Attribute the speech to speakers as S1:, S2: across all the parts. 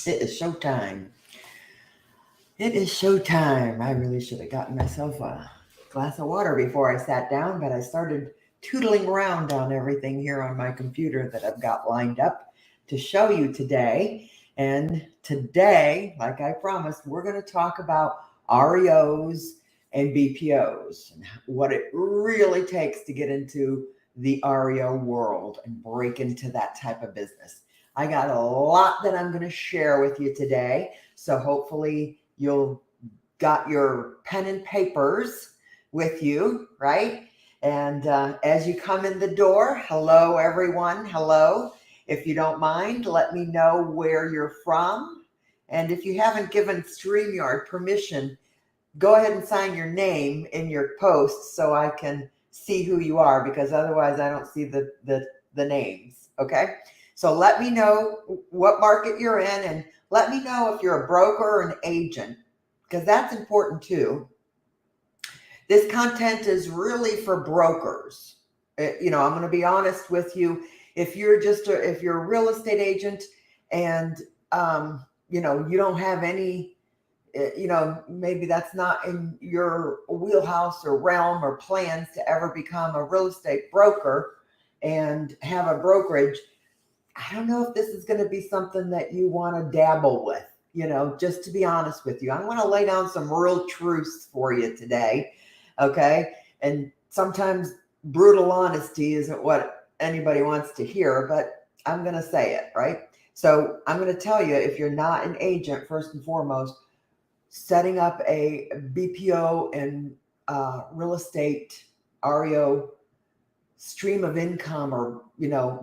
S1: It is showtime. It is showtime. I really should have gotten myself a glass of water before I sat down, but I started tootling around on everything here on my computer that I've got lined up to show you today. And today, like I promised, we're going to talk about REOs and BPOs and what it really takes to get into the REO world and break into that type of business. I got a lot that I'm going to share with you today. So hopefully you'll got your pen and papers with you, right? And as you come in the door, hello everyone, hello. If you don't mind, let me know where you're from. And if you haven't given StreamYard permission, go ahead and sign your name in your post so I can see who you are, because otherwise I don't see the names. Okay. So let me know what market you're in, and let me know if you're a broker or an agent, because that's important too. This content is really for brokers. I'm going to be honest with you. If you're a real estate agent and you don't have any, maybe that's not in your wheelhouse or realm or plans to ever become a real estate broker and have a brokerage. I don't know if this is going to be something that you want to dabble with, just to be honest with you. I want to lay down some real truths for you today. Okay. And sometimes brutal honesty isn't what anybody wants to hear, but I'm going to say it, right? So I'm going to tell you, if you're not an agent, first and foremost, setting up a BPO and real estate REO stream of income, or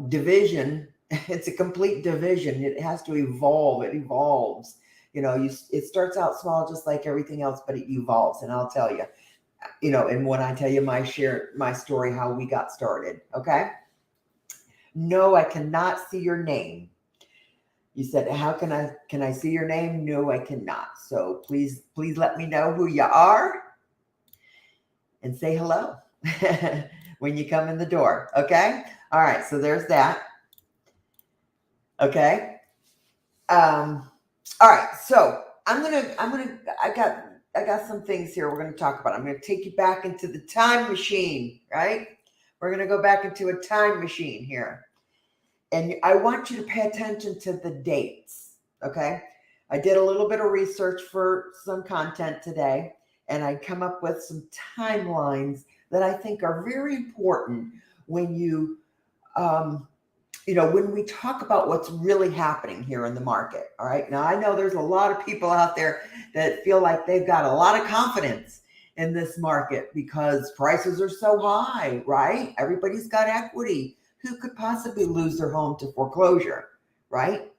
S1: division, it's a complete division. It has to evolve. It evolves. It starts out small, just like everything else, but it evolves. And I'll tell you, and when I tell you my story, how we got started. Okay. No, I cannot see your name. You said, how can I see your name? No, I cannot. So please let me know who you are and say hello when you come in the door. Okay. All right. So there's that. Okay. All right. So I got some things here we're going to talk about. I'm going to take you back into the time machine, right? We're going to go back into a time machine here. And I want you to pay attention to the dates, okay? I did a little bit of research for some content today, and I come up with some timelines that I think are very important when when we talk about what's really happening here in the market. All right. Now, I know there's a lot of people out there that feel like they've got a lot of confidence in this market because prices are so high, right? Everybody's got equity. Who could possibly lose their home to foreclosure, right?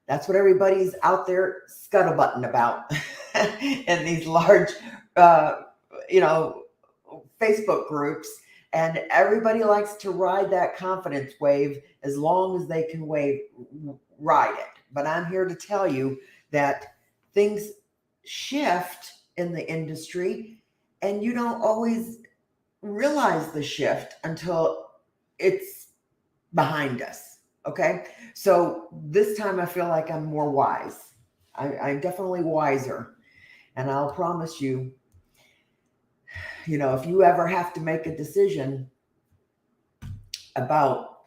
S1: That's what everybody's out there scuttlebutting about in these large, uh, you know, Facebook groups. And everybody likes to ride that confidence wave as long as they can ride it. But I'm here to tell you that things shift in the industry, and you don't always realize the shift until it's behind us. Okay. So this time I feel like I'm more wise. I'm definitely wiser. And I'll promise you, if you ever have to make a decision about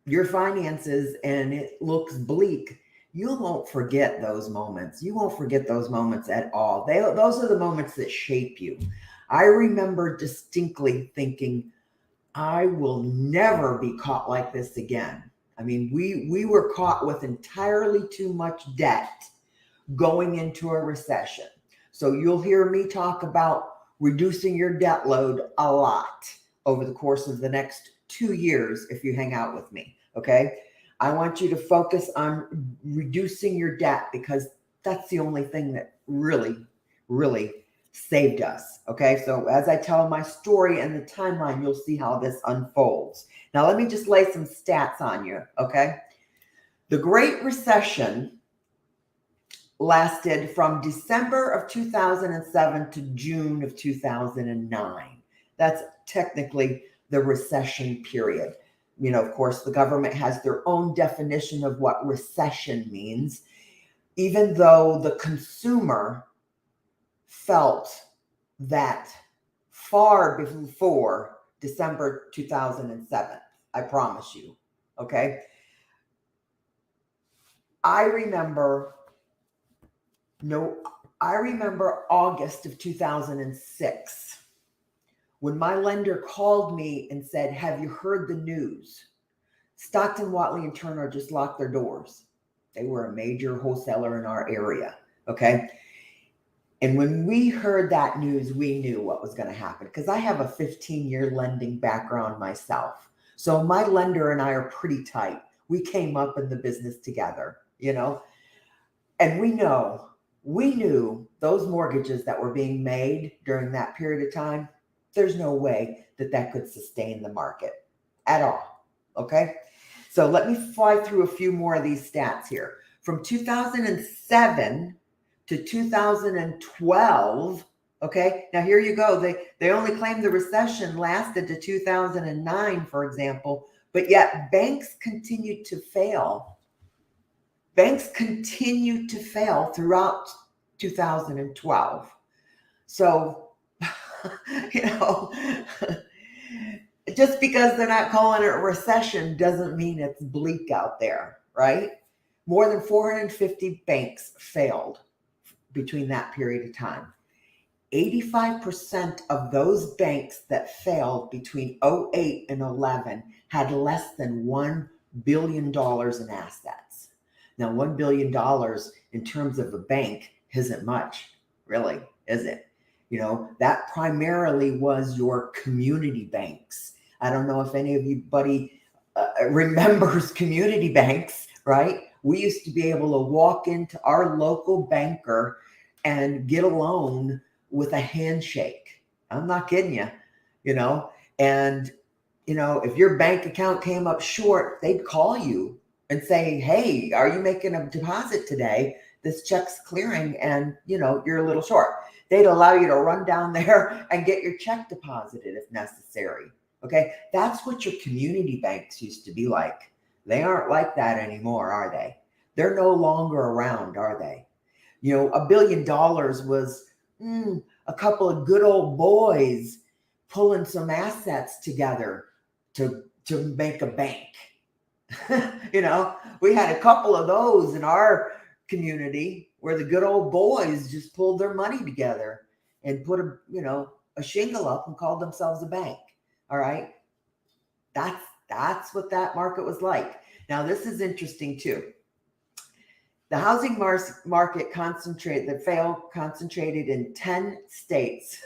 S1: your finances and it looks bleak, you won't forget those moments. You won't forget those moments at all. Those are the moments that shape you. I remember distinctly thinking, I will never be caught like this again. I mean, we were caught with entirely too much debt going into a recession. So you'll hear me talk about reducing your debt load a lot over the course of the next 2 years if you hang out with me. Okay. I want you to focus on reducing your debt because that's the only thing that really, really saved us. Okay. So as I tell my story and the timeline, you'll see how this unfolds. Now, let me just lay some stats on you. Okay. The Great Recession lasted from December of 2007 to June of 2009. That's technically the recession period. Of course, the government has their own definition of what recession means. even though the consumer felt that far before December 2007. I promise you. Okay. I remember August of 2006 when my lender called me and said, have you heard the news? Stockton, Watley, and Turner just locked their doors. They were a major wholesaler in our area. Okay. And when we heard that news, we knew what was going to happen because I have a 15-year lending background myself. So my lender and I are pretty tight. We came up in the business together, and we knew those mortgages that were being made during that period of time, there's no way that could sustain the market at all. Okay. So let me fly through a few more of these stats here. From 2007 to 2012. Okay. Now here you go. They only claim the recession lasted to 2009, for example, but yet banks continued to fail. Banks continued to fail throughout 2012. So, just because they're not calling it a recession doesn't mean it's bleak out there, right? More than 450 banks failed between that period of time. 85% of those banks that failed between 08 and 11 had less than $1 billion in assets. Now, $1 billion in terms of a bank isn't much, really, is it? That primarily was your community banks. I don't know if anybody remembers community banks, right? We used to be able to walk into our local banker and get a loan with a handshake. I'm not kidding you, and, if your bank account came up short, they'd call you and say, hey, are you making a deposit today? This check's clearing and, you're a little short. They'd allow you to run down there and get your check deposited if necessary. Okay. That's what your community banks used to be like. They aren't like that anymore, are they? They're no longer around, are they? $1 billion was a couple of good old boys pulling some assets together to make a bank. We had a couple of those in our community where the good old boys just pulled their money together and put a shingle up and called themselves a bank. All right. That's what that market was like. Now, this is interesting too. The housing market concentrated in 10 states,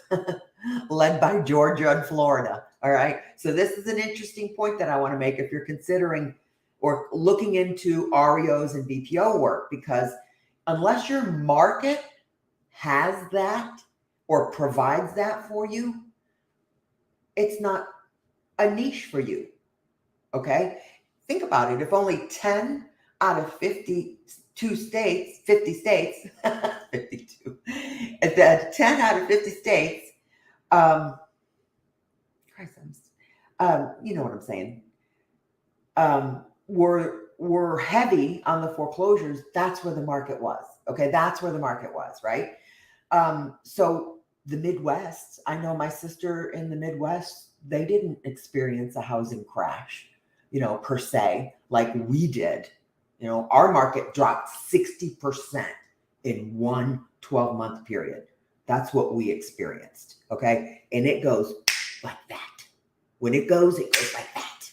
S1: led by Georgia and Florida. All right. So this is an interesting point that I want to make if you're considering or looking into REOs and BPO work, because unless your market has that or provides that for you, it's not a niche for you. Okay. Think about it. If only 10 out of 52 states, 52, if that 10 out of 50 states, you know what I'm saying, were heavy on the foreclosures, that's where the market was. Okay, that's where the market was, right? So the Midwest, I know my sister in the Midwest, they didn't experience a housing crash, per se, like we did. Our market dropped 60% in one 12-month period. That's what we experienced. Okay. And it goes like that. When it goes like that.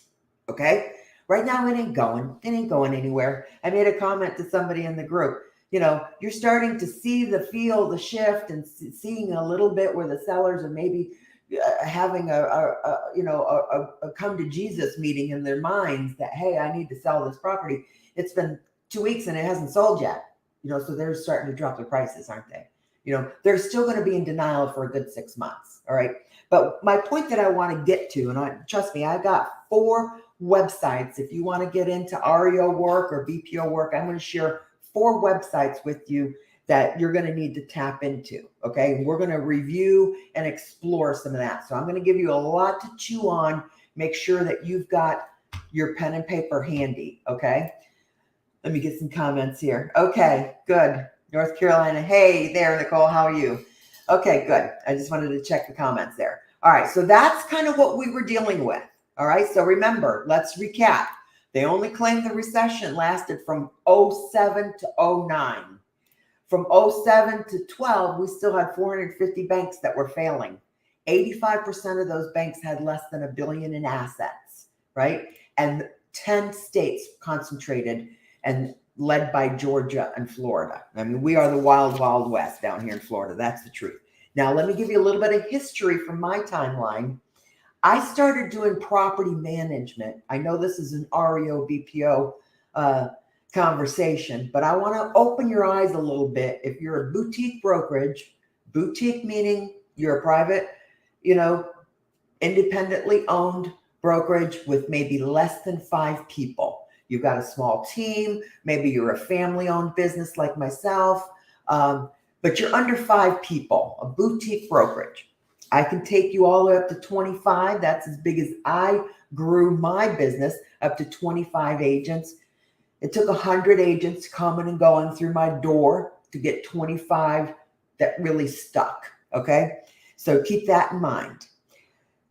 S1: Okay. Right now, it ain't going anywhere. I made a comment to somebody in the group. You're starting to feel the shift and seeing a little bit where the sellers are maybe having a come to Jesus meeting in their minds that, hey, I need to sell this property. It's been 2 weeks and it hasn't sold yet. So they're starting to drop their prices, aren't they? They're still going to be in denial for a good 6 months. All right. But my point that I want to get to, and trust me, I've got 4 websites. If you want to get into REO work or BPO work, I'm going to share 4 websites with you that you're going to need to tap into. Okay. And we're going to review and explore some of that. So I'm going to give you a lot to chew on. Make sure that you've got your pen and paper handy. Okay. Let me get some comments here. Okay, good. North Carolina. Hey there, Nicole. How are you? Okay, good. I just wanted to check the comments there. All right, so that's kind of what we were dealing with. All right, so remember, let's recap. They only claimed the recession lasted from '07 to '09. From '07 to 12, we still had 450 banks that were failing. 85% of those banks had less than $1 billion in assets, right? And 10 states concentrated and led by Georgia and Florida. I mean, we are the wild, wild west down here in Florida. That's the truth. Now, let me give you a little bit of history from my timeline. I started doing property management. I know this is an REO BPO conversation, but I want to open your eyes a little bit. If you're a boutique brokerage, boutique meaning you're a private, independently owned brokerage with maybe less than 5 people. You've got a small team. Maybe you're a family-owned business like myself, but you're under 5 people, a boutique brokerage. I can take you all the way up to 25. That's as big as I grew my business, up to 25 agents. It took 100 agents coming and going through my door to get 25 that really stuck, okay? So keep that in mind.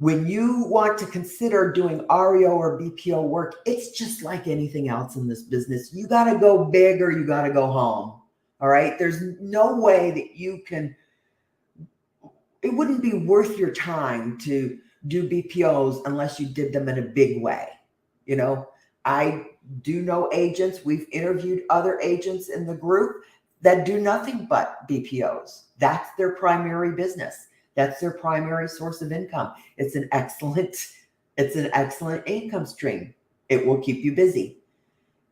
S1: When you want to consider doing REO or BPO work, it's just like anything else in this business. You got to go big or you got to go home, all right? There's no way that you can, it wouldn't be worth your time to do BPOs unless you did them in a big way. I do know agents. We've interviewed other agents in the group that do nothing but BPOs. That's their primary business. That's their primary source of income. It's an excellent income stream. It will keep you busy.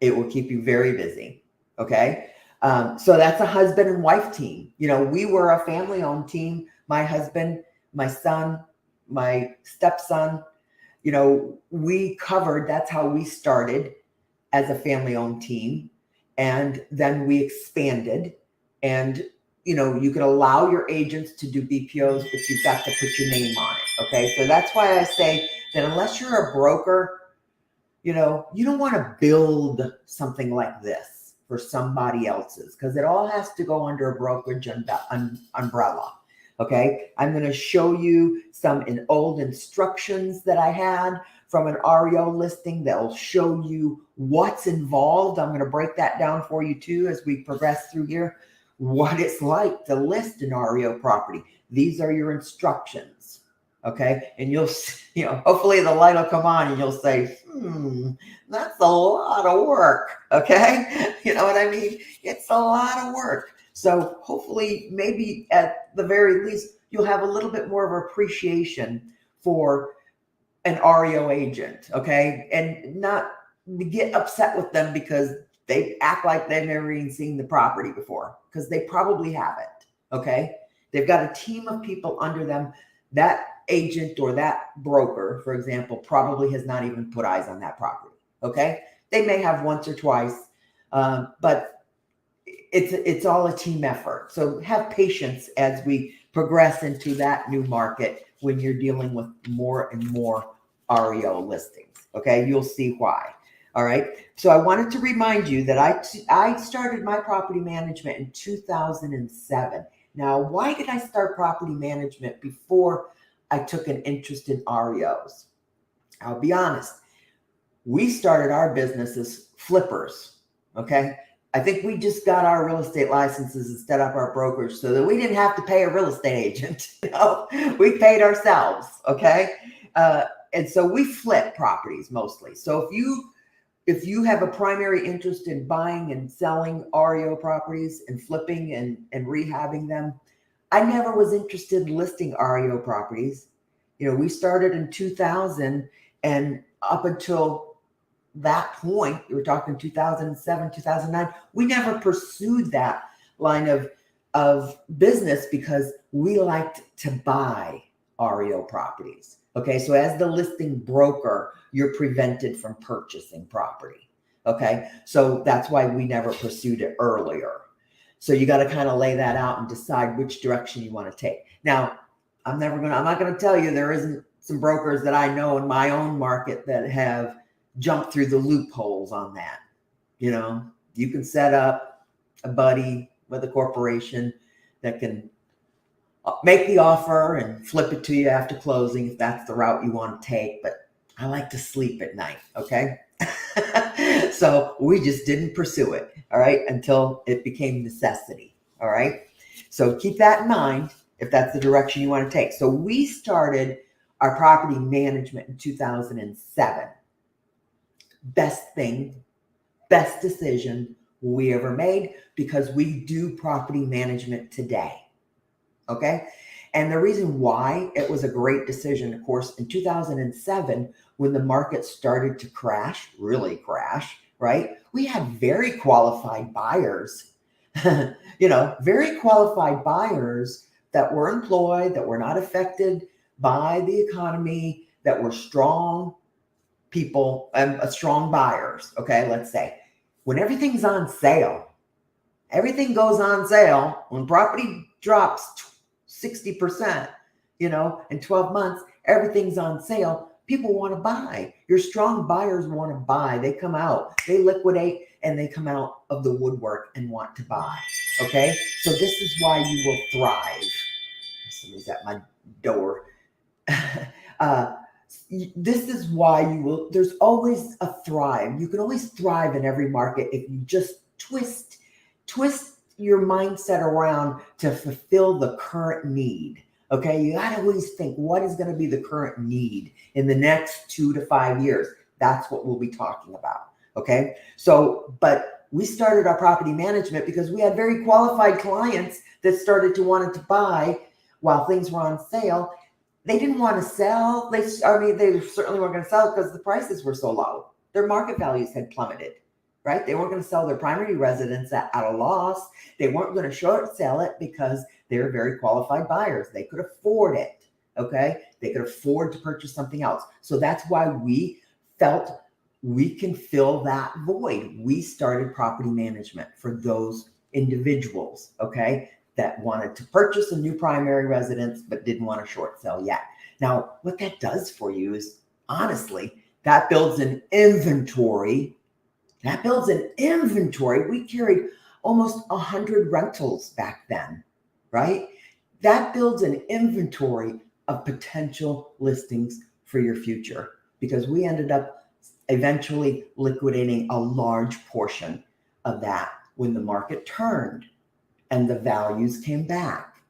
S1: It will keep you very busy. Okay. So that's a husband and wife team. We were a family-owned team. My husband, my son, my stepson, we covered, that's how we started as a family-owned team. And then we expanded. And, you could allow your agents to do BPOs, but you've got to put your name on it. Okay. So that's why I say that unless you're a broker, you don't want to build something like this for somebody else's, because it all has to go under a brokerage umbrella. Okay, I'm going to show you some old instructions that I had from an REO listing that will show you what's involved. I'm going to break that down for you too as we progress through here, what it's like to list an REO property. These are your instructions. Okay, and you'll, hopefully the light will come on and you'll say, that's a lot of work. Okay, you know what I mean? It's a lot of work. So hopefully, maybe at the very least, you'll have a little bit more of appreciation for an REO agent, okay? And not get upset with them because they act like they've never even seen the property before, because they probably haven't, okay? They've got a team of people under them. That agent or that broker, for example, probably has not even put eyes on that property, okay? They may have once or twice, but it's all a team effort. So have patience as we progress into that new market when you're dealing with more and more REO listings. Okay, you'll see why. All right. So I wanted to remind you that I started my property management in 2007. Now, why did I start property management before I took an interest in REOs? I'll be honest. We started our business as flippers. Okay. I think we just got our real estate licenses and set up our brokerage so that we didn't have to pay a real estate agent. We paid ourselves. Okay. And so we flip properties mostly. So if you have a primary interest in buying and selling REO properties and flipping and rehabbing them, I never was interested in listing REO properties. We started in 2000, and up until that point, you were talking 2007, 2009, we never pursued that line of business because we liked to buy REO properties. Okay, so as the listing broker, you're prevented from purchasing property. Okay, so that's why we never pursued it earlier. So you got to kind of lay that out and decide which direction you want to take. Now, I'm not going to tell you there isn't some brokers that I know in my own market that have jumped through the loopholes on that. You can set up a buddy with a corporation that can make the offer and flip it to you after closing if that's the route you want to take. But I like to sleep at night, okay? So we just didn't pursue it, all right, until it became necessity, all right? So keep that in mind if that's the direction you want to take. So we started our property management in 2007. Best thing, best decision we ever made, because we do property management today, okay? And the reason why it was a great decision, of course, in 2007, when the market started to crash, really crash, right? We had very qualified buyers, very qualified buyers that were employed, that were not affected by the economy, that were strong people, strong buyers, okay? Let's say when everything's on sale, everything goes on sale. When property drops 60%, in 12 months, everything's on sale. People want to buy. Your strong buyers want to buy. They come out, they liquidate, and they come out of the woodwork and want to buy. Okay. So this is why you will thrive. Somebody's at my door. This is why you will, there's always a thrive. You can always thrive in every market if you just twist your mindset around to fulfill the current need. Okay, you got to always think, what is going to be the current need in the next 2 to 5 years? That's what we'll be talking about. Okay, so, but we started our property management because we had very qualified clients that started to want to buy while things were on sale. They didn't want to sell. They certainly weren't going to sell because the prices were so low. Their market values had plummeted, right? They weren't going to sell their primary residence at a loss. They weren't going to short sell it because they were very qualified buyers. They could afford it, okay? They could afford to purchase something else. So that's why we felt we can fill that void. We started property management for those individuals, okay, that wanted to purchase a new primary residence but didn't want to short sell yet. Now, what that does for you is, honestly, that builds an inventory. We carried almost 100 rentals back then, right? That builds an inventory of potential listings for your future, because we ended up eventually liquidating a large portion of that when the market turned and the values came back.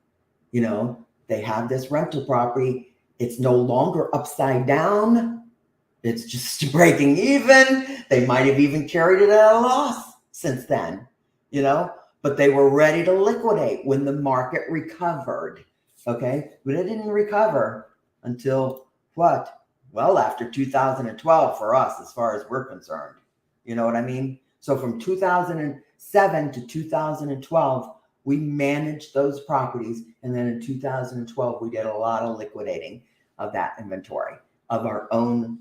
S1: They have this rental property. It's no longer upside down. It's just breaking even. They might have even carried it at a loss since then, but they were ready to liquidate when the market recovered. Okay. But it didn't recover until what? Well, after 2012 for us, as far as we're concerned. You know what I mean? So from 2007 to 2012, we managed those properties. And then in 2012, we did a lot of liquidating of that inventory of our own,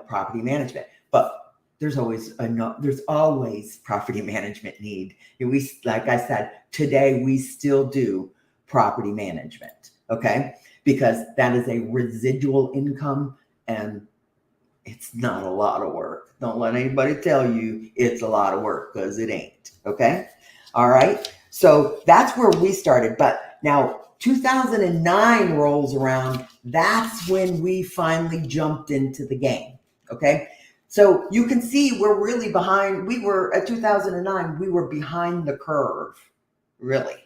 S1: property management. But there's always property management need. We, like I said, today we still do property management, okay? Because that is a residual income and it's not a lot of work. Don't let anybody tell you it's a lot of work, because it ain't, okay? All right, so that's where we started. But now 2009 rolls around, that's when we finally jumped into the game, okay? So you can see we're really behind. We were at 2009, we were behind the curve, really,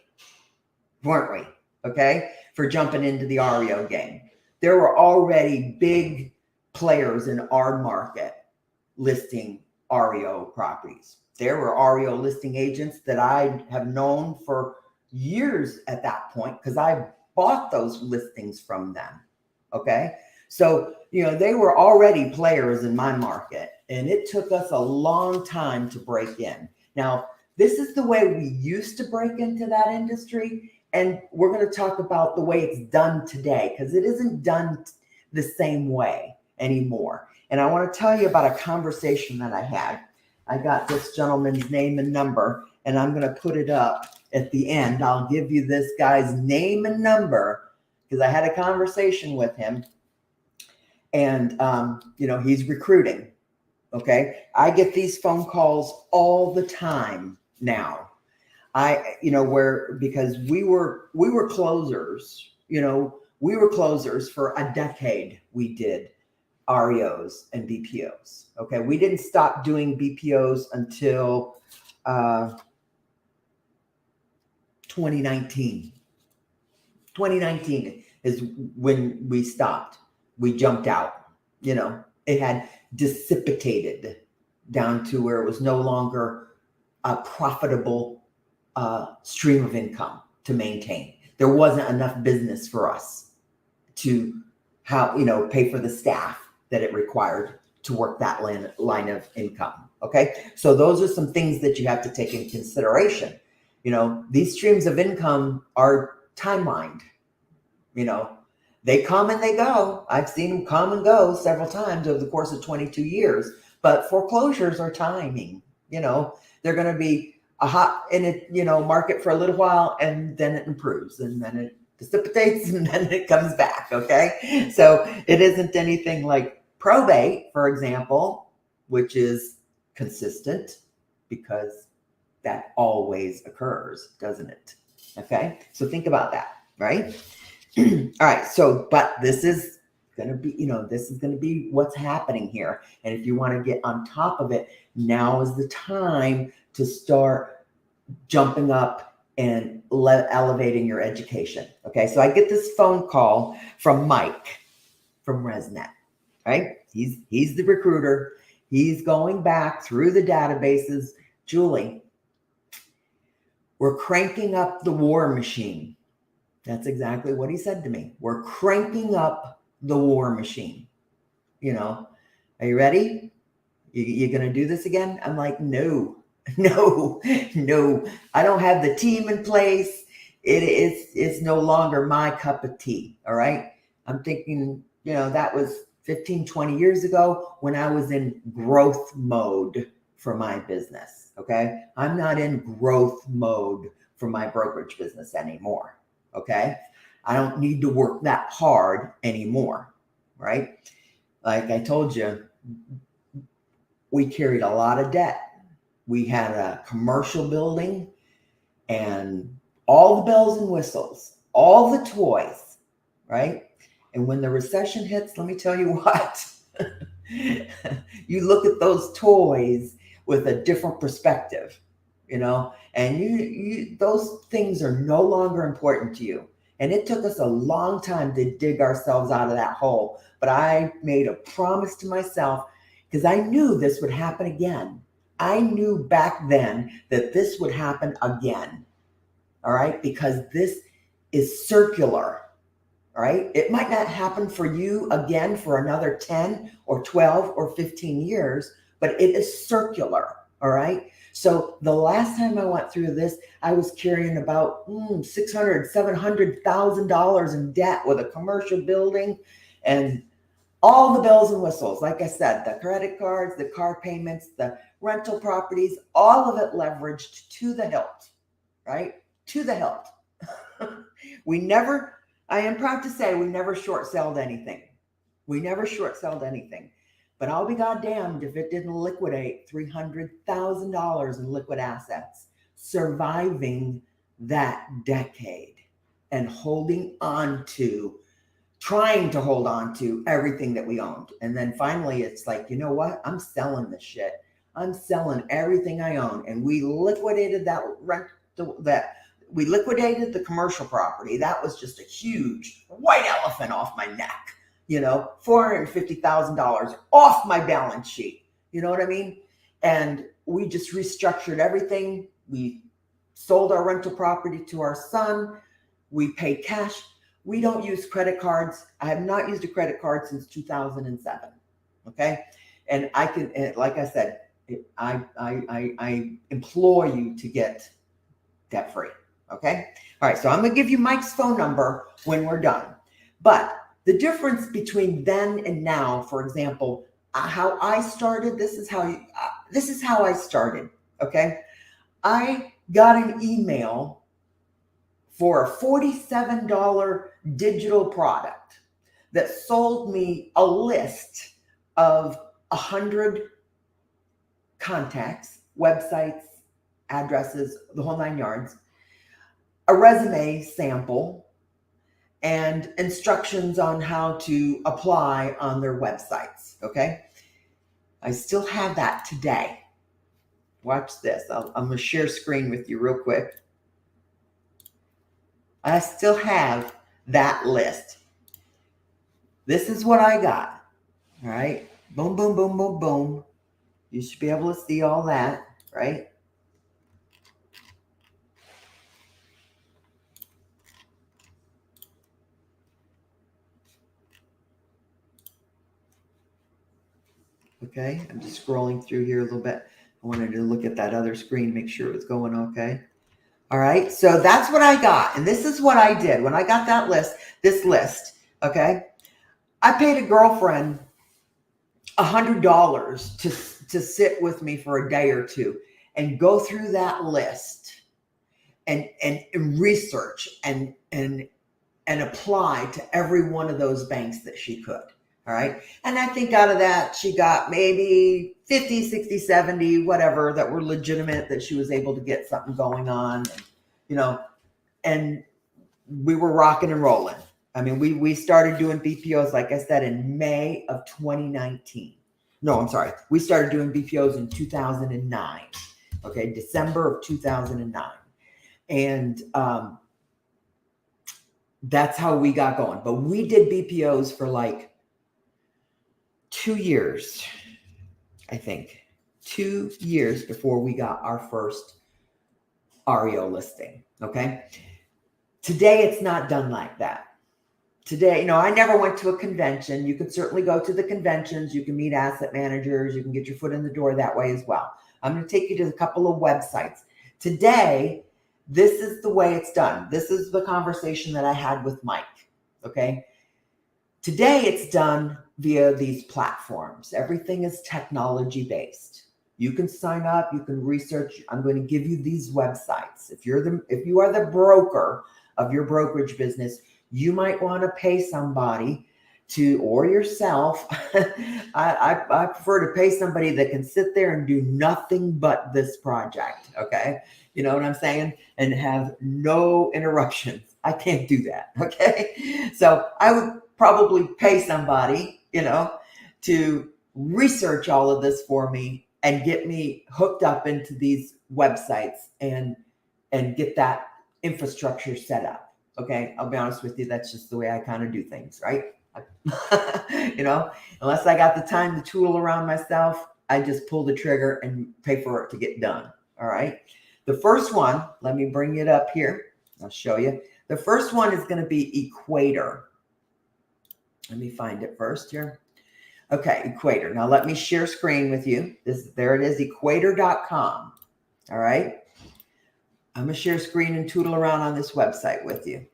S1: weren't we? Okay, for jumping into the REO game. There were already big players in our market listing REO properties. There were REO listing agents that I have known for years at that point, because I bought those listings from them. Okay, so they were already players in my market, and it took us a long time to break in. Now, this is the way we used to break into that industry, and we're going to talk about the way it's done today, because it isn't done the same way anymore. And I want to tell you about a conversation that I had. I got this gentleman's name and number, and I'm going to put it up at the end. I'll give you this guy's name and number, because I had a conversation with him, and he's recruiting. Okay. I get these phone calls all the time now. Because we were closers, we were closers for a decade. We did REOs and BPOs. Okay. We didn't stop doing BPOs until 2019. 2019 is when we stopped. We jumped out. It had dissipated down to where it was no longer a profitable stream of income to maintain. There wasn't enough business for us to pay for the staff that it required to work that line of income. Okay. So those are some things that you have to take in consideration. These streams of income are timelined. They come and they go. I've seen them come and go several times over the course of 22 years, but foreclosures are timing. They're going to be a hot in it, market for a little while, and then it improves, and then it dissipates, and then it comes back. Okay. So it isn't anything like probate, for example, which is consistent because that always occurs, doesn't it? Okay. So think about that, right? All right. So, but this is going to be what's happening here. And if you want to get on top of it, now is the time to start jumping up and elevating your education. Okay. So I get this phone call from Mike from ResNet, right? He's the recruiter. He's going back through the databases. Julie, we're cranking up the war machine. That's exactly what he said to me. We're cranking up the war machine. Are you ready? You going to do this again? I'm like, no. I don't have the team in place. It's no longer my cup of tea. All right. I'm thinking, that was 15, 20 years ago when I was in growth mode for my business. Okay. I'm not in growth mode for my brokerage business anymore. Okay. I don't need to work that hard anymore. Right. Like I told you, we carried a lot of debt. We had a commercial building and all the bells and whistles, all the toys. Right. And when the recession hits, let me tell you what, you look at those toys with a different perspective. And you those things are no longer important to you. And it took us a long time to dig ourselves out of that hole. But I made a promise to myself because I knew this would happen again. I knew back then that this would happen again. All right. Because this is circular. All right. It might not happen for you again for another 10 or 12 or 15 years, but it is circular. All right. So the last time I went through this, I was carrying about $600,000, $700,000 in debt with a commercial building and all the bells and whistles. Like I said, the credit cards, the car payments, the rental properties, all of it leveraged to the hilt, right? To the hilt. I am proud to say we never short sold anything. But I'll be goddamned if it didn't liquidate $300,000 in liquid assets, surviving that decade and trying to hold on to everything that we owned. And then finally, it's like, you know what? I'm selling this shit. I'm selling everything I own. And we liquidated we liquidated the commercial property. That was just a huge white elephant off my neck. $450,000 off my balance sheet. You know what I mean? And we just restructured everything. We sold our rental property to our son. We paid cash. We don't use credit cards. I have not used a credit card since 2007. Okay. And like I said, I implore you to get debt free. Okay. All right. So I'm going to give you Mike's phone number when we're done. But the difference between then and now, for example, how I started, this is how I started. Okay. I got an email for a $47 digital product that sold me a list of 100 contacts, websites, addresses, the whole 9 yards, a resume sample, and instructions on how to apply on their websites. Okay. I still have that today. Watch this. I'm going to share screen with you real quick. I still have that list. This is what I got. All right. Boom, boom, boom, boom, boom. You should be able to see all that, right? Okay. I'm just scrolling through here a little bit. I wanted to look at that other screen, make sure it was going okay. All right. So that's what I got. And this is what I did when I got that list, this list. Okay. I paid a girlfriend $100 to sit with me for a day or two and go through that list and research and apply to every one of those banks that she could. All right. And I think out of that, she got maybe 50, 60, 70, whatever, that were legitimate, that she was able to get something going on, and we were rocking and rolling. I mean, we started doing BPOs, like I said, in May of 2019. No, I'm sorry. We started doing BPOs in 2009. Okay. December of 2009. And, that's how we got going. But we did BPOs for like 2 years, I think. 2 years before we got our first REO listing. Okay. Today, it's not done like that. Today, I never went to a convention. You can certainly go to the conventions. You can meet asset managers. You can get your foot in the door that way as well. I'm going to take you to a couple of websites. Today, this is the way it's done. This is the conversation that I had with Mike. Okay. Today, it's done via these platforms. Everything is technology based. You can sign up. You can research. I'm going to give you these websites. If you are the broker of your brokerage business, you might want to pay somebody or yourself. I prefer to pay somebody that can sit there and do nothing but this project. Okay. You know what I'm saying? And have no interruptions. I can't do that. Okay. So I would probably pay somebody, to research all of this for me and get me hooked up into these websites and get that infrastructure set up. Okay. I'll be honest with you. That's just the way I kind of do things, right? Unless I got the time to tool around myself, I just pull the trigger and pay for it to get done. All right. The first one, let me bring it up here. I'll show you. The first one is going to be Equator. Let me find it first here. Okay. Equator. Now let me share screen with you. There it is. Equator.com. All right. I'm going to share screen and tootle around on this website with you.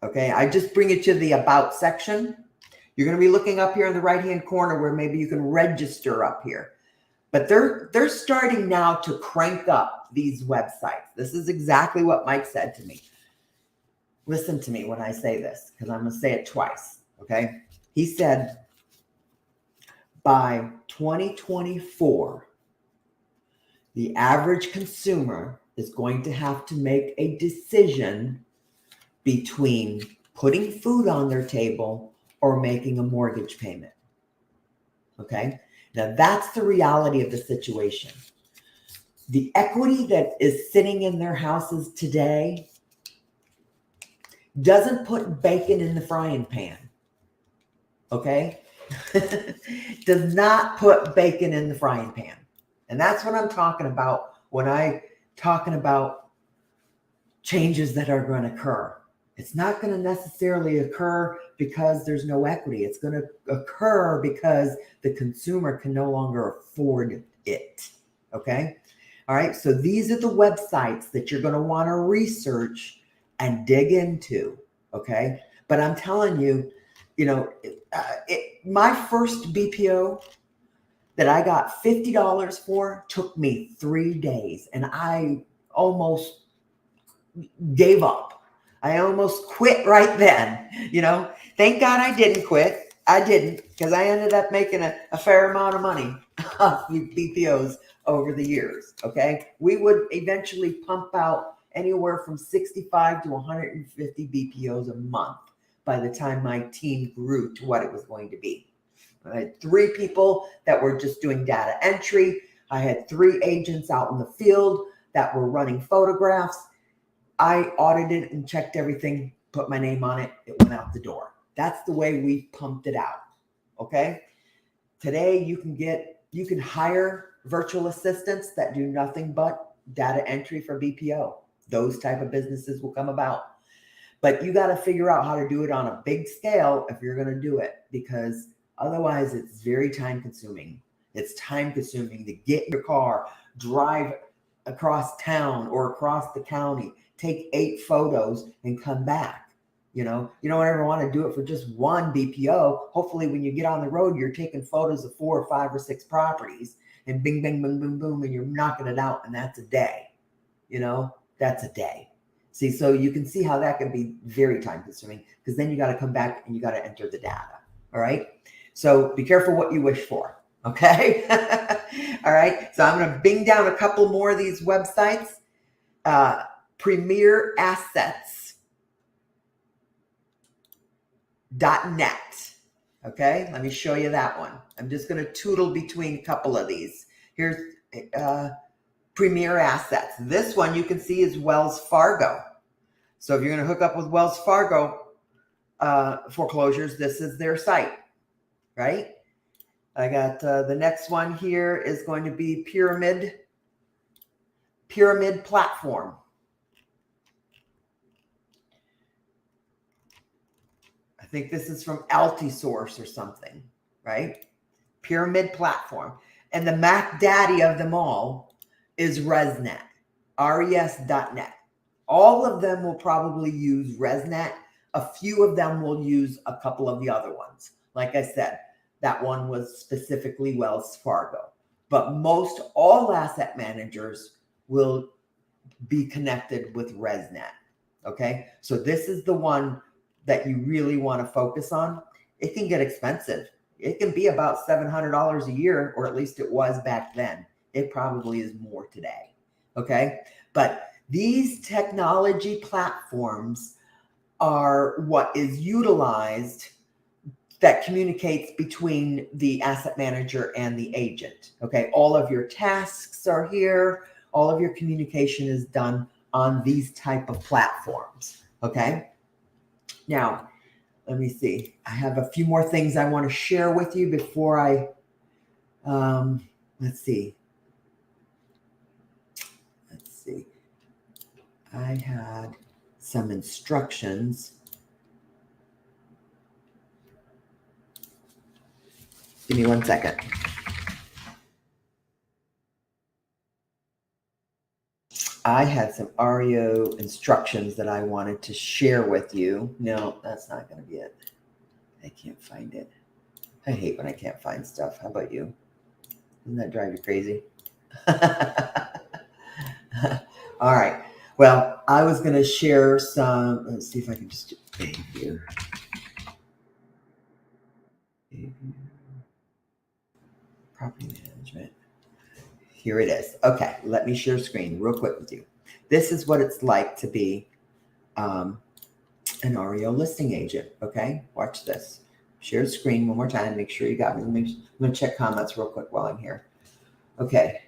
S1: Okay, I just bring it to the About section. You're going to be looking up here in the right-hand corner where maybe you can register up here. But they're starting now to crank up these websites. This is exactly what Mike said to me. Listen to me when I say this, because I'm going to say it twice. Okay, he said by 2024, the average consumer is going to have to make a decision between putting food on their table or making a mortgage payment. Okay. Now that's the reality of the situation. The equity that is sitting in their houses today doesn't put bacon in the frying pan. Okay. Does not put bacon in the frying pan. And that's what I'm talking about when I'm talking about changes that are going to occur. It's not going to necessarily occur because there's no equity. It's going to occur because the consumer can no longer afford it. Okay. All right. So these are the websites that you're going to want to research and dig into. Okay. But I'm telling you, my first BPO that I got $50 for took me 3 days, and I almost gave up. I almost quit right then. Thank God I didn't quit. I didn't, because I ended up making a fair amount of money off BPOs over the years. Okay. We would eventually pump out anywhere from 65 to 150 BPOs a month by the time my team grew to what it was going to be. I had 3 people that were just doing data entry. I had 3 agents out in the field that were running photographs. I audited and checked everything, put my name on it. It went out the door. That's the way we pumped it out. Okay. Today you can hire virtual assistants that do nothing but data entry for BPO. Those type of businesses will come about. But you got to figure out how to do it on a big scale if you're going to do it, because otherwise it's very time consuming. It's time consuming to get in your car, drive across town or across the county, take 8 photos and come back. You don't ever want to do it for just one BPO. Hopefully when you get on the road, you're taking photos of 4 or 5 or 6 properties and bing, bing, boom, boom, boom, and you're knocking it out. And that's a day, that's a day. See, so you can see how that can be very time consuming, because then you got to come back and you got to enter the data. All right. So be careful what you wish for. Okay. All right. So I'm going to bing down a couple more of these websites. Premier Assets.net. Okay. Let me show you that one. I'm just going to tootle between a couple of these. Here's Premier Assets. This one you can see is Wells Fargo. So if you're going to hook up with Wells Fargo foreclosures, this is their site, right? I got the next one here is going to be Pyramid Platform. I think this is from Altisource or something, right? Pyramid Platform. And the Mac Daddy of them all is ResNet, res.net. All of them will probably use ResNet. A few of them will use a couple of the other ones. Like I said, that one was specifically Wells Fargo. But most all asset managers will be connected with ResNet. Okay, so this is the one that you really want to focus on. It can get expensive. It can be about $700 a year, or at least it was back then. It probably is more today. Okay, but these technology platforms are what is utilized that communicates between the asset manager and the agent. Okay, all of your tasks are here. All of your communication is done on these type of platforms. Okay, now let me see. I have a few more things I want to share with you before I, let's see. I had some instructions. Give me 1 second. I had some REO instructions that I wanted to share with you. No, that's not going to be it. I can't find it. I hate when I can't find stuff. How about you? Doesn't that drive you crazy? All right. Well, I was going to share some. Let's see if I can just thank you. Property management. Here it is. Okay, let me share screen real quick with you. This is what it's like to be an REO listing agent. Okay, watch this. Share screen one more time. Make sure you got me. I'm going to check comments real quick while I'm here. Okay.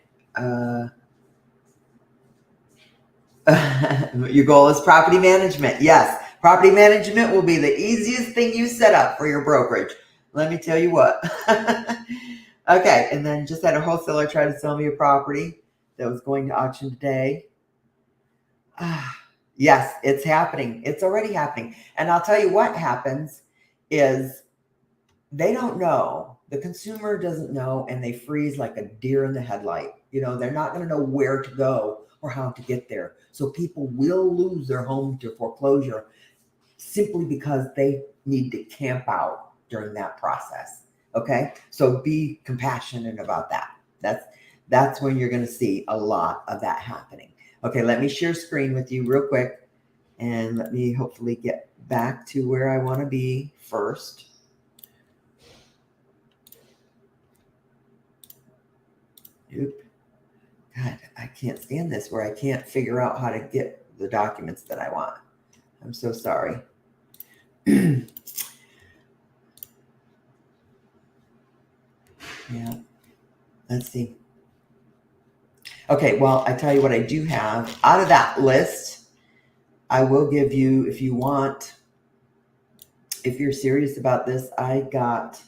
S1: Your goal is property management. Yes, property management will be the easiest thing you set up for your brokerage. Let me tell you what. Okay, and then just had a wholesaler try to sell me a property that was going to auction today. Yes, it's happening. It's already happening. And I'll tell you what happens is they don't know. The consumer doesn't know, and they freeze like a deer in the headlight. They're not going to know where to go or how to get there. So people will lose their home to foreclosure simply because they need to camp out during that process. Okay, so be compassionate about that. That's when you're going to see a lot of that happening. Okay, let me share screen with you real quick, and let me hopefully get back to where I want to be first. Nope. God, I can't stand this where I can't figure out how to get the documents that I want. I'm so sorry. Yeah. Let's see. Okay, well, I tell you what I do have. Out of that list, I will give you, if you want, if you're serious about this, I've got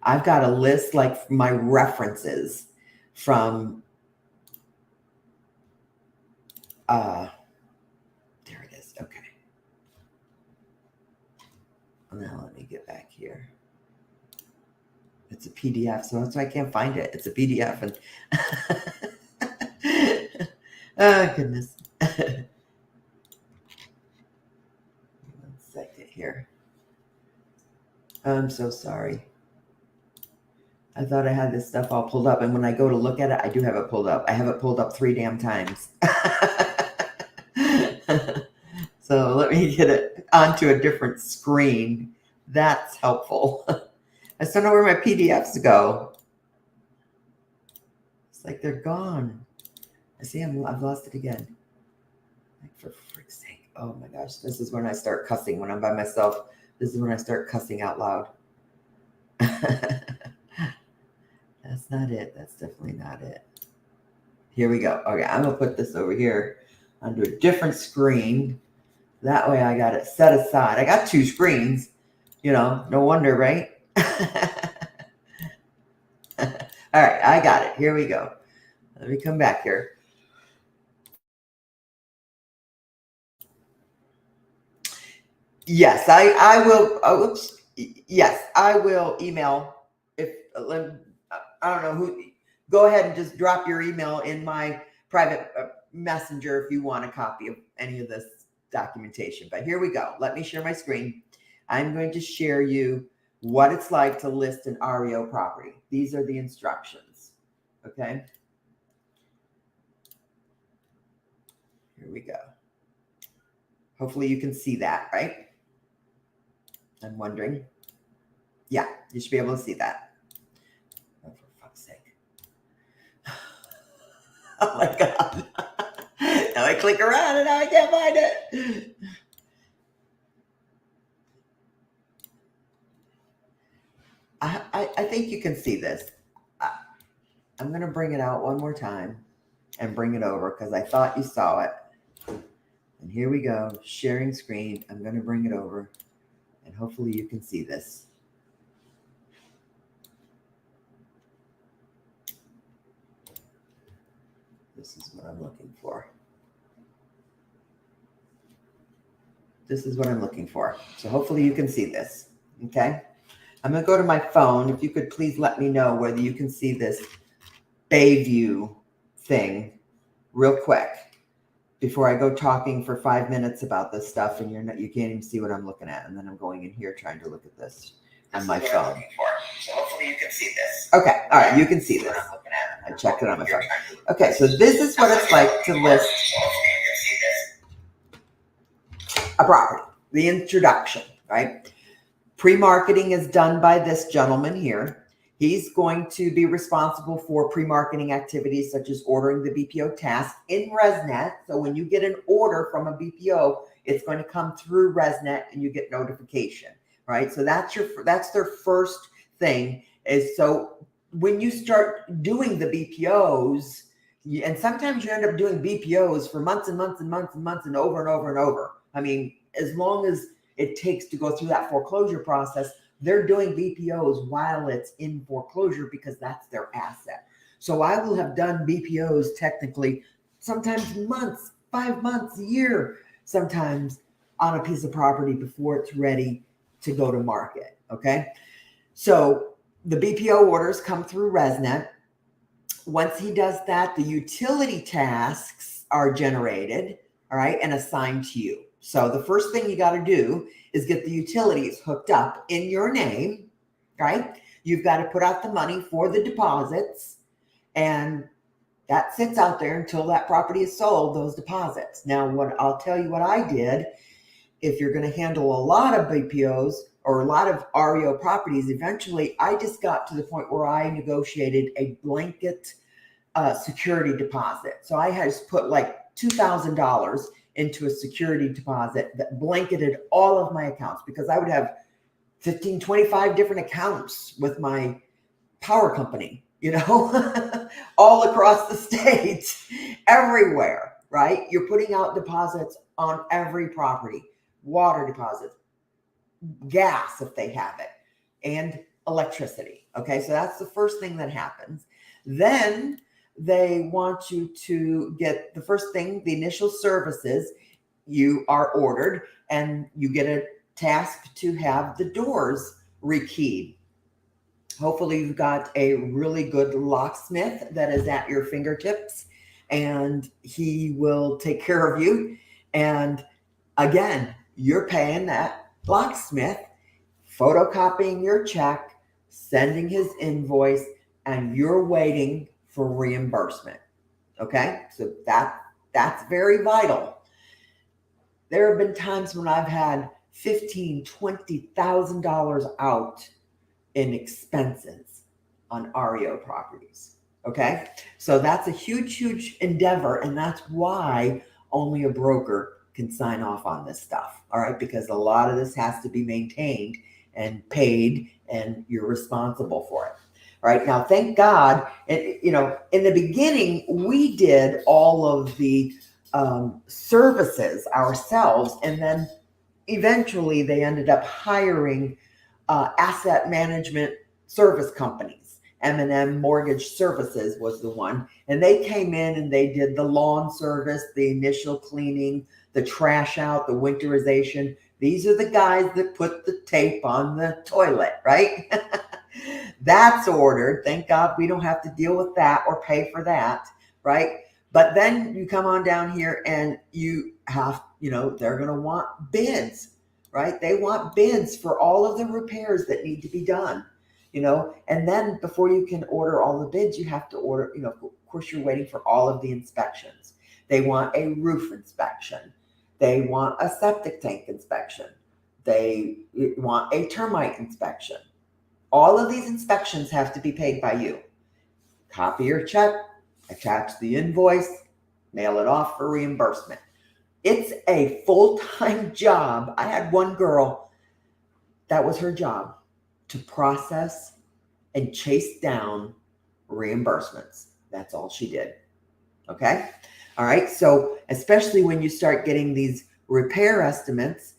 S1: a list like my references from there it is. Okay. Now let me get back here. It's a PDF, so that's why I can't find it. It's a PDF and oh goodness. 1 second here. I'm so sorry. I thought I had this stuff all pulled up, and when I go to look at it, I do have it pulled up. I have it pulled up 3 damn times. So let me get it onto a different screen. That's helpful. I still know where my PDFs go. It's like they're gone. I see I've lost it again. Like, for frick's sake. Oh my gosh. This is when I start cussing. When I'm by myself, this is when I start cussing out loud. That's not it. That's definitely not it. Here we go. Okay, I'm going to put this over here onto a different screen. That way I got it set aside. I got 2 screens. You know, no wonder, right? All right, I got it. Here we go. Let me come back here. Yes, I will. Oh, oops. Yes, I will email. If I don't know who, go ahead and just drop your email in my private messenger if you want a copy of any of this documentation. But here we go. Let me share my screen. I'm going to share you what it's like to list an REO property. These are the instructions. Okay. Here we go. Hopefully you can see that, right? I'm wondering. Yeah, you should be able to see that. Oh, for fuck's sake. Oh my God. Now I click around and now I can't find it. I think you can see this. I'm going to bring it out one more time and bring it over because I thought you saw it. And here we go, sharing screen. I'm going to bring it over and hopefully you can see this. This is what I'm looking for. This is what I'm looking for. So hopefully you can see this. Okay. I'm going to go to my phone. If you could please let me know whether you can see this Bayview thing real quick before I go talking for 5 minutes about this stuff and you can't even see what I'm looking at. And then I'm going in here trying to look at this on my phone.
S2: So hopefully you can see this.
S1: Okay. All right. You can see this. I checked it on my phone. Okay. So this is what it's like to list a property. The introduction, right? Pre-marketing is done by this gentleman here. He's going to be responsible for pre-marketing activities such as ordering the BPO task in ResNet. So when you get an order from a BPO, it's going to come through ResNet and you get notification, right? So that's their first thing is, so when you start doing the BPOs, and sometimes you end up doing BPOs for months and months and months and months and over and over and over. I mean, as long as it takes to go through that foreclosure process, they're doing BPOs while it's in foreclosure because that's their asset. So I will have done BPOs technically sometimes months, 5 months, a year, sometimes on a piece of property before it's ready to go to market. Okay. So the BPO orders come through ResNet. Once he does that, the utility tasks are generated, all right, and assigned to you. So the first thing you got to do is get the utilities hooked up in your name, right? You've got to put out the money for the deposits, and that sits out there until that property is sold, those deposits. Now, I'll tell you what I did. If you're going to handle a lot of BPOs or a lot of REO properties, eventually I just got to the point where I negotiated a blanket security deposit. So I had to put like $2,000 into a security deposit that blanketed all of my accounts, because I would have 15, 25 different accounts with my power company, all across the state, everywhere, right? You're putting out deposits on every property, water deposits, gas if they have it, and electricity. Okay, so that's the first thing that happens. Then they want you to get the first thing, the initial services. You are ordered and you get a task to have the doors rekeyed. Hopefully you've got a really good locksmith that is at your fingertips, and he will take care of you. And again, you're paying that locksmith, photocopying your check, sending his invoice, and you're waiting for reimbursement. Okay, so that's very vital. There have been times when I've had $15,000, $20,000 out in expenses on REO properties. Okay, so that's a huge, huge endeavor, and that's why only a broker can sign off on this stuff. All right, because a lot of this has to be maintained and paid, and you're responsible for it. All right, now thank God, in the beginning we did all of the services ourselves, and then eventually they ended up hiring asset management service companies. M&M Mortgage Services was the one, and they came in and they did the lawn service, the initial cleaning, the trash out, the winterization. These are the guys that put the tape on the toilet, right? That's ordered. Thank God we don't have to deal with that or pay for that, right? But then you come on down here and you have, they're going to want bids, right? They want bids for all of the repairs that need to be done, and then before you can order all the bids, you have to order, of course, you're waiting for all of the inspections. They want a roof inspection. They want a septic tank inspection. They want a termite inspection. All of these inspections have to be paid by you. Copy your check, attach the invoice, mail it off for reimbursement. It's a full-time job. I had one girl, that was her job, to process and chase down reimbursements. That's all she did. Okay? All right. So especially when you start getting these repair estimates,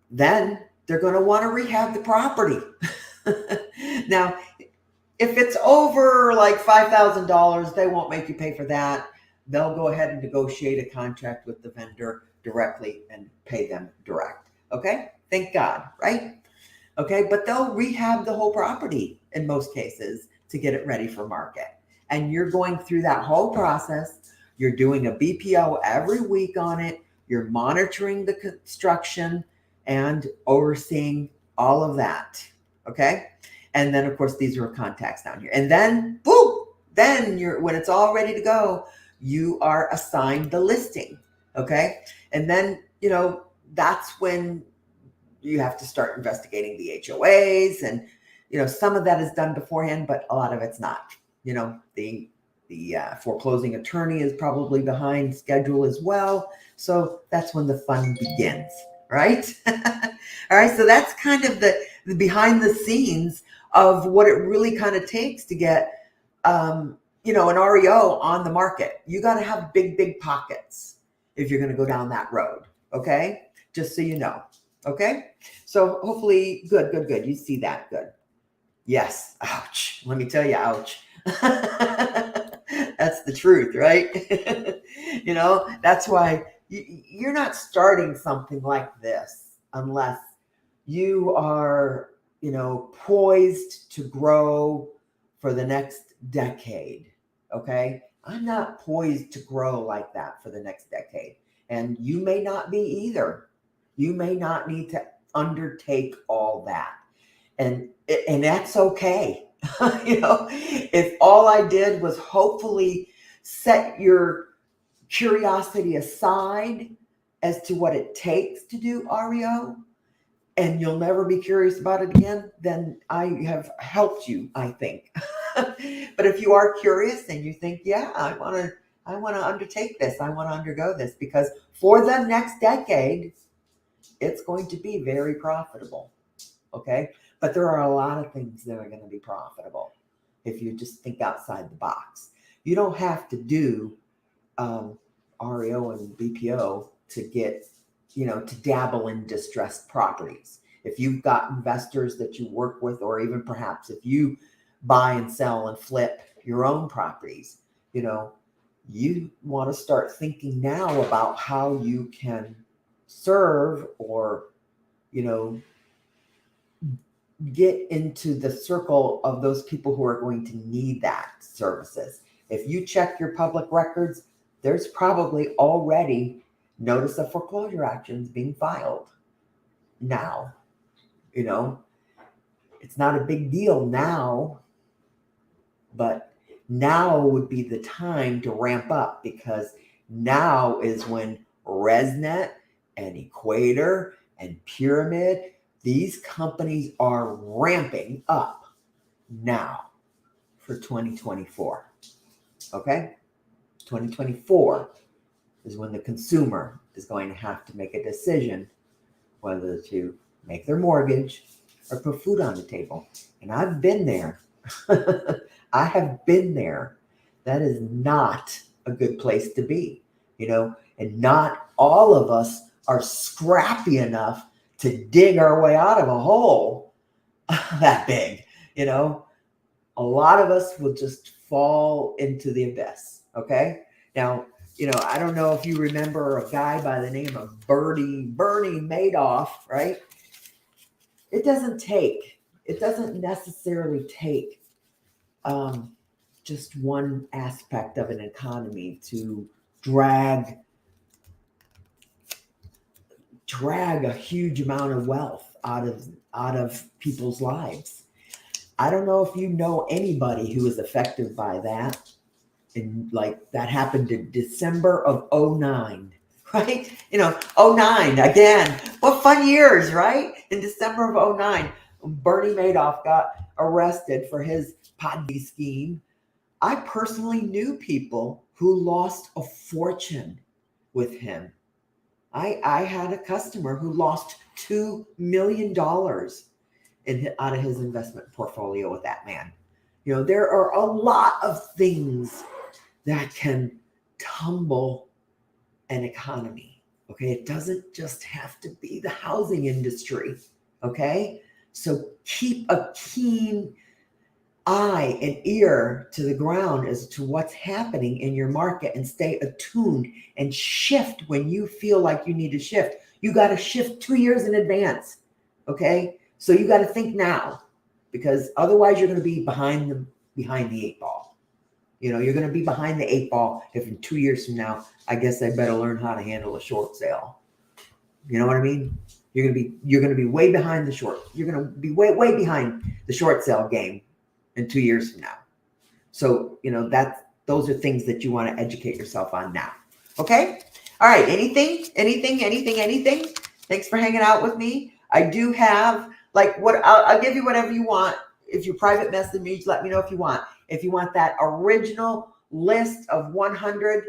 S1: then they're going to want to rehab the property. Now, if it's over like $5,000, they won't make you pay for that. They'll go ahead and negotiate a contract with the vendor directly and pay them direct. Okay? Thank God, right? Okay, but they'll rehab the whole property in most cases to get it ready for market. And you're going through that whole process. You're doing a BPO every week on it. You're monitoring the construction and overseeing all of that. Okay? And then, of course, these are contacts down here. And then, boom, then when it's all ready to go, you are assigned the listing. Okay? And then, that's when you have to start investigating the HOAs, and some of that is done beforehand, but a lot of it's not. The foreclosing attorney is probably behind schedule as well, so that's when the fun begins, right? All right, so that's kind of the behind the scenes of what it really kind of takes to get an REO on the market. You got to have big pockets if you're going to go down that road. Okay, just so you know. Okay, so hopefully, good. You see that, good. Yes, ouch. Let me tell you, ouch. That's the truth, right? That's why you're not starting something like this unless you are, poised to grow for the next decade. Okay, I'm not poised to grow like that for the next decade, and you may not be either. You may not need to undertake all that. And that's okay. If all I did was hopefully set your curiosity aside as to what it takes to do REO, and you'll never be curious about it again, then I have helped you, I think. But if you are curious and you think, yeah, I want to undertake this, I want to undergo this, because for the next decade, it's going to be very profitable. Okay. But there are a lot of things that are going to be profitable if you just think outside the box. You don't have to do REO and BPO to get, to dabble in distressed properties. If you've got investors that you work with, or even perhaps if you buy and sell and flip your own properties, you want to start thinking now about how you can serve or, get into the circle of those people who are going to need that services. If you check your public records, there's probably already notice of foreclosure actions being filed now. It's not a big deal now, but now would be the time to ramp up, because now is when ResNet and Equator and Pyramid, these companies are ramping up now for 2024. Okay? 2024 is when the consumer is going to have to make a decision whether to make their mortgage or put food on the table. And I've been there. I have been there. That is not a good place to be, and not all of us are scrappy enough to dig our way out of a hole that big. A lot of us will just fall into the abyss. Okay. Now, I don't know if you remember a guy by the name of Bernie Madoff, right? It doesn't necessarily take just one aspect of an economy to drag a huge amount of wealth out of people's lives. I don't know if you know anybody who was affected by that. And that happened in December of 2009, right? 2009 again. What fun years, right? In December of 2009, Bernie Madoff got arrested for his Ponzi scheme. I personally knew people who lost a fortune with him. I had a customer who lost $2 million out of his investment portfolio with that man. There are a lot of things that can tumble an economy. Okay. It doesn't just have to be the housing industry. Okay. So keep a keen eye and ear to the ground as to what's happening in your market, and stay attuned and shift when you feel like you need to shift. You got to shift 2 years in advance. Okay. So you got to think now, because otherwise you're going to be behind the 8 ball. You're going to be behind the 8 ball if in 2 years from now, I guess I better learn how to handle a short sale. You know what I mean? You're going to be way behind the short. You're going to be way behind the short sale game in 2 years from now. So, those are things that you want to educate yourself on now. Okay. All right. Anything? Thanks for hanging out with me. I do have I'll give you whatever you want. If you private message me, let me know if you want. If you want that original list of 100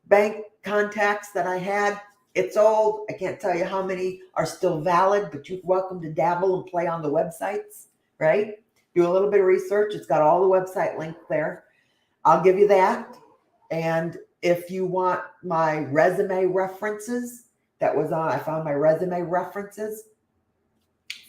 S1: bank contacts that I had, it's old. I can't tell you how many are still valid, but you're welcome to dabble and play on the websites, right? Do a little bit of research. It's got all the website links there. I'll give you that. And if you want my resume references, I found my resume references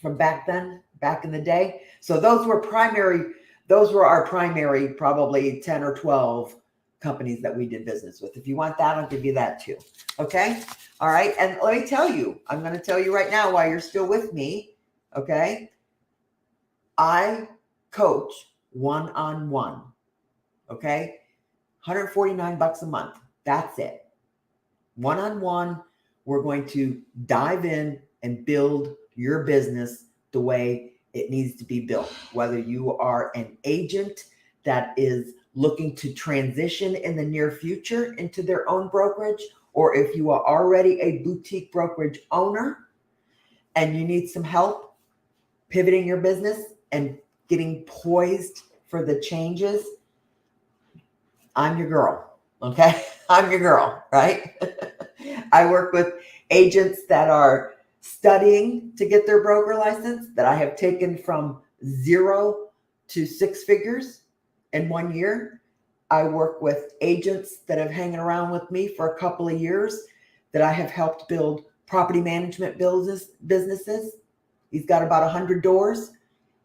S1: from back in the day. So those were our primary, probably 10 or 12 companies that we did business with. If you want that, I'll give you that too. Okay. All right. And let me tell you, I'm going to tell you right now while you're still with me. Okay. I coach one-on-one. Okay. $149 a month. That's it. One-on-one. We're going to dive in and build your business the way it needs to be built. Whether you are an agent that is looking to transition in the near future into their own brokerage, or if you are already a boutique brokerage owner and you need some help pivoting your business and getting poised for the changes, I'm your girl. Okay. I'm your girl, right? I work with agents that are studying to get their broker license that I have taken from 0 to 6 figures in 1 year. I work with agents that have hanging around with me for a couple of years that I have helped build property management businesses. He's got about 100 doors.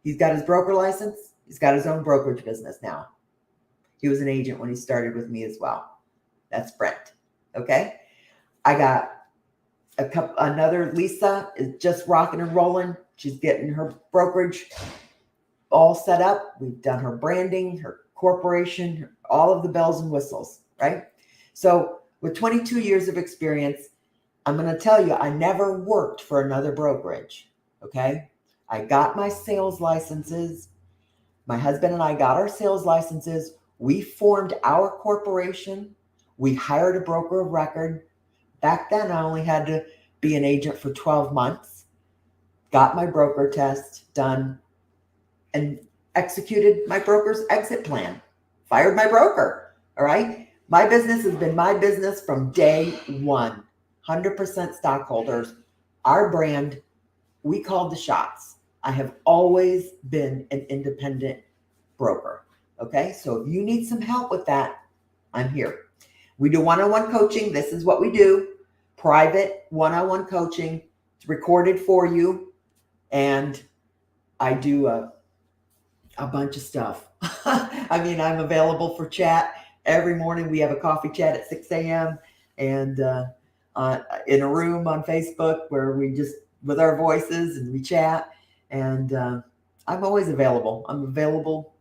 S1: He's got his broker license. He's got his own brokerage business now. He was an agent when he started with me as well. That's Brent. Okay. I got another Lisa is just rocking and rolling. She's getting her brokerage all set up. We've done her branding, her corporation, all of the bells and whistles, right? So with 22 years of experience, I'm going to tell you, I never worked for another brokerage. Okay. I got my sales licenses. My husband and I got our sales licenses. We formed our corporation. We hired a broker of record. Back then, I only had to be an agent for 12 months, got my broker test done, and executed my broker's exit plan. Fired my broker. All right. My business has been my business from day one. 100% stockholders. Our brand, we called the shots. I have always been an independent broker. Okay. So if you need some help with that, I'm here. We do one-on-one coaching. This is what we do. Private one-on-one coaching. It's recorded for you. And I do a bunch of stuff. I mean, I'm available for chat. Every morning we have a coffee chat at 6 a.m. and in a room on Facebook where we just, with our voices, and we chat. And I'm always available. I'm available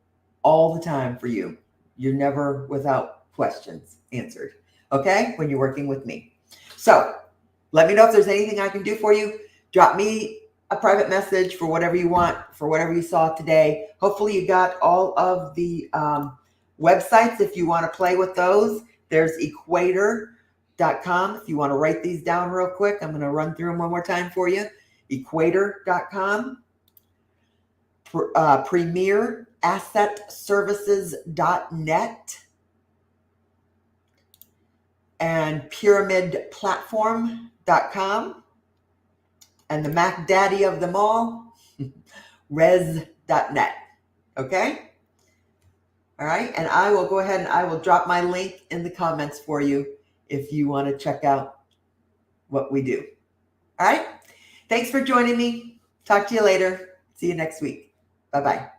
S1: all the time for you. You're never without questions answered, okay, when you're working with me. So let me know if there's anything I can do for you. Drop me a private message for whatever you want, for whatever you saw today. Hopefully you got all of the websites if you want to play with those. There's equator.com. If you want to write these down real quick, I'm going to run through them one more time for you. Equator.com, premierassetservices.net, and pyramidplatform.com, and the Mac Daddy of them all, res.net. Okay? All right. And I will go ahead and I will drop my link in the comments for you if you want to check out what we do. All right. Thanks for joining me. Talk to you later. See you next week. Bye-bye.